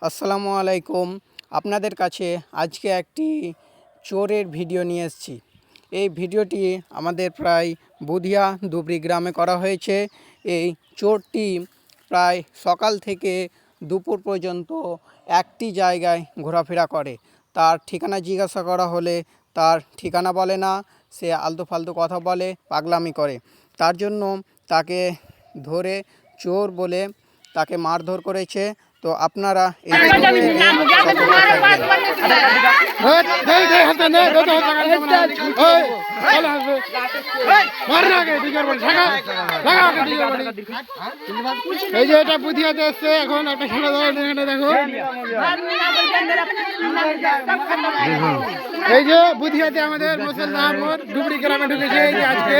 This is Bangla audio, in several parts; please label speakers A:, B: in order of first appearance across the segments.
A: আসসালামু আলাইকুম। আপনাদের কাছে আজকে একটি চোরের ভিডিও নিয়ে এসেছি। এই ভিডিওটি আমাদের প্রায় বুধিয়া ধুবড়ি গ্রামে করা হয়েছে। এই চোরটি প্রায় সকাল থেকে দুপুর পর্যন্ত একটি জায়গায় ঘোরাফেরা করে। তার ঠিকানা জিজ্ঞাসা করা হলে তার ঠিকানা বলে না, সে আলতু ফালতু কথা বলে, পাগলামি করে। তার জন্য তাকে ধরে চোর বলে তাকে মারধর করেছে। তো আপনারা এই
B: এই যে এটা বুধিয়াতে এসছে, এখন একটা খেলা এখানে দেখো। এই যে বুধিয়াতে আমাদের মুসলমান আহমদ ধুবড়ি গ্রামে ঢুকেছে। এই যে আজকে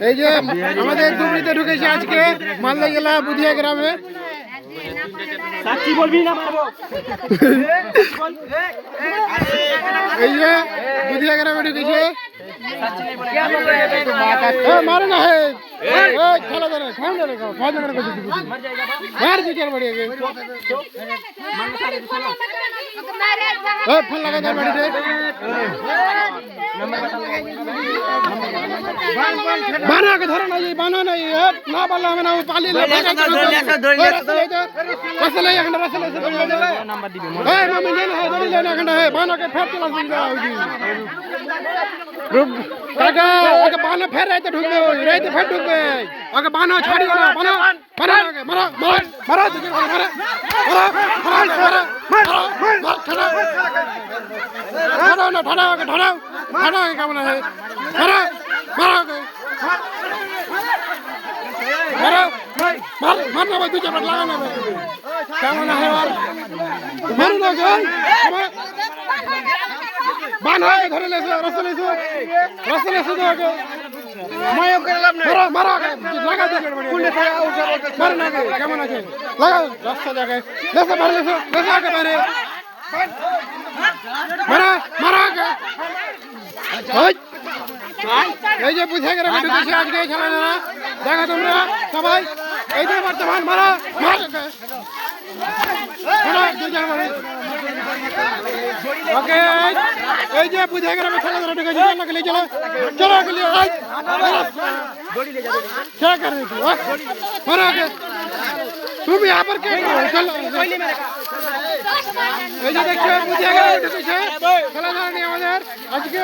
B: এই যে আমাদের ধুবড়িতে ঢুকেছে আজকে মালদা জেলা বুধিয়া গ্রামে। এই যে বুধিয়া গ্রামে ঢুকেছে। মারে না হে খেলা ধরে মার বিচার বাড়িয়ে ফোন লাগা তার বাড়িতে বানাকে ধরে নাই, বানা নাই না পারলে আমি না পালিয়ে বানা ফের রাইতে ঢুকবে, রাইতে ফের ঢুকবে। ওকে বানা ছাড়িও না, বানা মারা মারা মারা মারা মারা কেমন আছে মারা মারা মারা মার না ভাই, দুই চার লাগা না কেমন আছে মারু না বান হয় ধরে লেছো রাস্তা লেছো তো ওকে মারা মারা লাগা দে মার না কেমন আছে লাগা রাস্তা দেখে লেছো মার লেছো লেছো আগে বাইরে মারা মারা এই যে বুঝে গেলে ঢুকেছি আজকে খেলা না দেখা তোমরা সবাই। এই যে বর্তমান মারা মার ওকে এই যে বুঝে গেলে খেলা ধরে ঢুকেছি। চলো চলো মারা তুমি यहाँ पर क्या এই যে দেখছো বুঝে গেলে ঢুকেছে খেলা ধরে আমাদের আজকে।